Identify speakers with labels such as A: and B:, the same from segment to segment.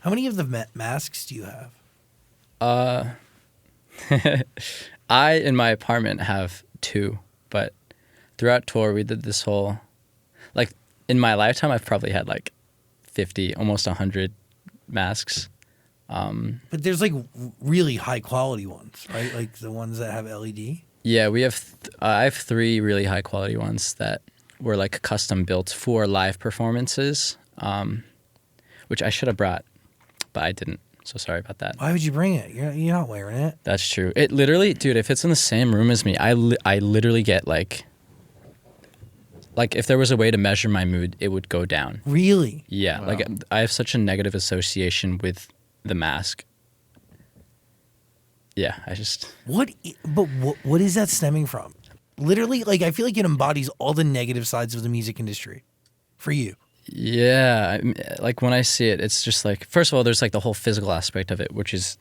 A: How many of the masks do you have?
B: I, in my apartment, have 2, but throughout tour, we did this whole, like, in my lifetime, I've probably had, like, 50, almost 100 masks.
A: But there's, like, really high-quality ones, right? Like, the ones that have LED?
B: Yeah, we have, I have 3 really high-quality ones that were, like, custom-built for live performances, which I should have brought, but I didn't. So sorry about that.
A: Why would you bring it? You're not wearing it.
B: That's true. It literally, dude, if it's in the same room as me, I literally get like if there was a way to measure my mood, it would go down.
A: Really?
B: Yeah.
C: Wow.
B: Like I have such a negative association with the mask. Yeah, I just.
A: What is that stemming from? Literally, like, I feel like it embodies all the negative sides of the music industry for you.
B: Yeah, like when I see it, it's just like, first of all, there's like the whole physical aspect of it, which is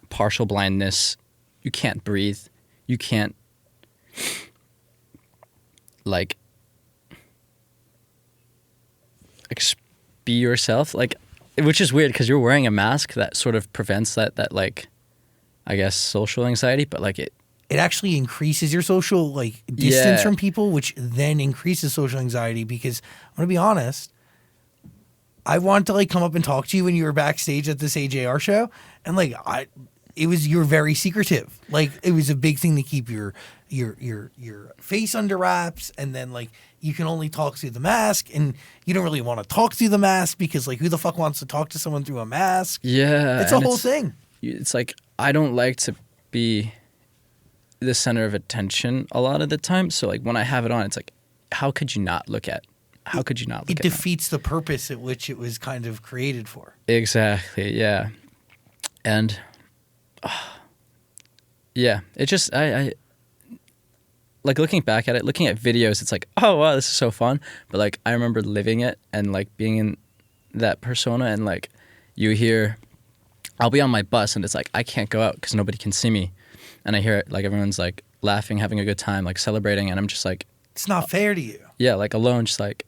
B: partial blindness. You can't breathe. You can't like be yourself. Like, which is weird because you're wearing a mask that sort of prevents that like, I guess, social anxiety, but like it
A: actually increases your social like distance
B: Yeah.
A: from people, which then increases social anxiety. Because I'm gonna be honest, I wanted to like come up and talk to you when you were backstage at this AJR show, and like you were very secretive. Like it was a big thing to keep your face under wraps, and then like you can only talk through the mask, and you don't really want to talk through the mask because like who the fuck wants to talk to someone through a mask?
B: Yeah,
A: it's a
B: and
A: whole thing.
B: It's like I don't like to be the center of attention a lot of the time. So like when I have it on, it's like, how could you not look at? How could you not look
A: It
B: at
A: defeats the purpose at which it was kind of created for.
B: Exactly. Yeah, and yeah, it just I like looking back at it, looking at videos. It's like, oh wow, this is so fun. But like I remember living it and like being in that persona, and like you hear, I'll be on my bus and it's like I can't go out because nobody can see me. And I hear it, like everyone's like laughing, having a good time, like celebrating, and I'm just like,
A: It's not fair to you.
B: yeah, like alone, just like,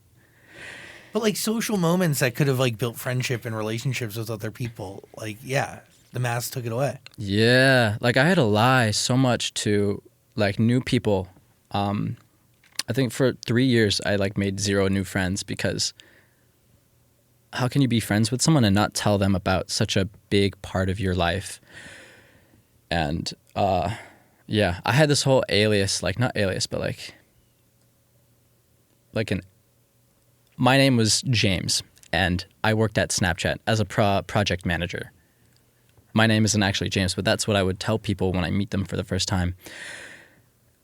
A: But like social moments that could have like built friendship and relationships with other people, like yeah, the mask took it away.
B: yeah, like I had to lie so much to like new people. I think for 3 years I like made 0 new friends because how can you be friends with someone and not tell them about such a big part of your life? And yeah, I had this whole alias, like not alias, but like my name was James, and I worked at Snapchat as a project manager. My name isn't actually James, but that's what I would tell people when I meet them for the first time.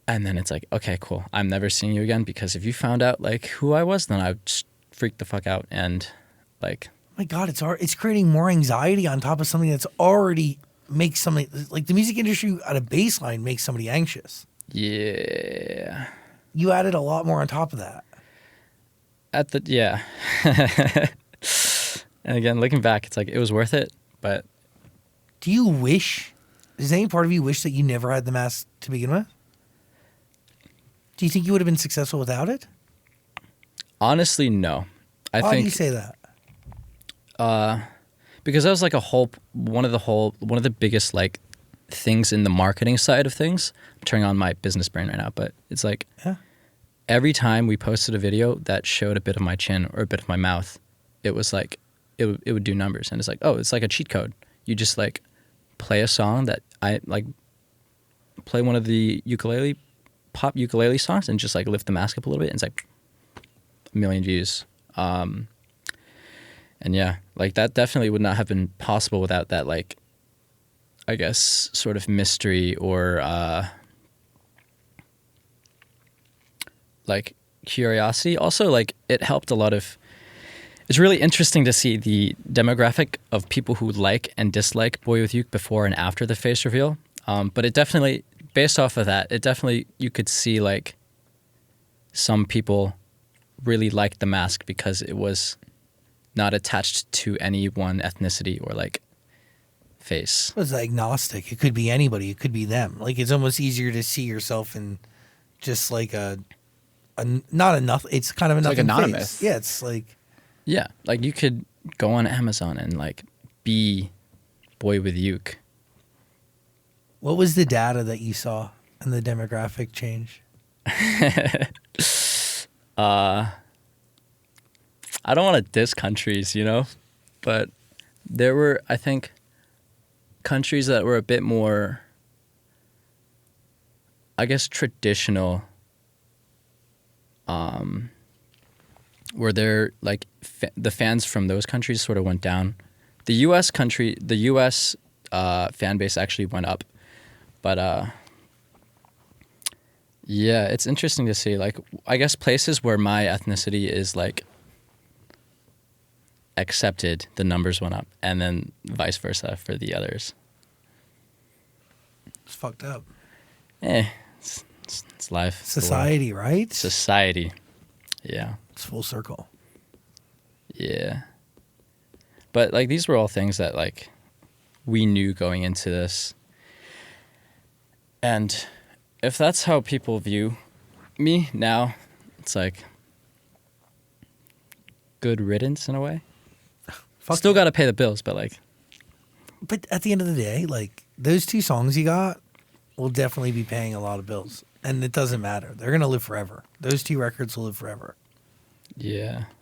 B: And then it's like, okay, cool. I'm never seeing you again because if you found out like who I was, then I would just freak the fuck out. And like,
A: Oh my God, it's creating more anxiety on top of something that's already makes somebody like the music industry at a baseline makes somebody anxious.
B: yeah,
A: You added a lot more on top of that.
B: yeah. And again, looking back, it's like it was worth it, but
A: Do you wish? Does any part of you wish that you never had the mask to begin with? Do you think you would have been successful without it?
B: honestly, no. I
A: Why do
B: think
A: you say that?
B: because that was like one of the biggest like things in the marketing side of things. I'm turning on my business brain right now, but it's like
A: Yeah.
B: every time we posted a video that showed a bit of my chin or a bit of my mouth, it was like it would do numbers, and it's like, oh, it's like a cheat code. You just like play a song that I like, play one of the pop ukulele songs, and just like lift the mask up a little bit, and it's like 1 million views. And yeah, like that definitely would not have been possible without that, like, I guess, sort of mystery or like curiosity. Also, like it helped a lot of. It's really interesting to see the demographic of people who like and dislike Boy With Uke before and after the face reveal. But it definitely, based off of that, you could see like some people really liked the mask because it was not attached to any one ethnicity or like face.
A: It's agnostic. It could be anybody. It could be them. Like it's almost easier to see yourself in just like a not enough. It's kind of a
C: like
A: nothing
C: anonymous.
A: face. Yeah, it's like
B: Yeah, like you could go on Amazon and like be BoyWithUke.
A: What was the data that you saw and the demographic change?
B: I don't want to diss countries, you know, but there were, I think, countries that were a bit more, I guess, traditional, where they're like the fans from those countries sort of went down. The U.S. fan base actually went up, but yeah, it's interesting to see. Like, I guess places where my ethnicity is like accepted, the numbers went up, and then vice versa for the others.
A: It's fucked up.
B: It's life. It's
A: Society, right?
B: Society. Yeah.
A: It's full circle.
B: Yeah. But like these were all things that like we knew going into this. And if that's how people view me now, it's like good riddance in a way. Still got to pay the bills, but like.
A: But at the end of the day, like those 2 songs you got will definitely be paying a lot of bills. And it doesn't matter. They're going to live forever. Those 2 records will live forever.
B: Yeah.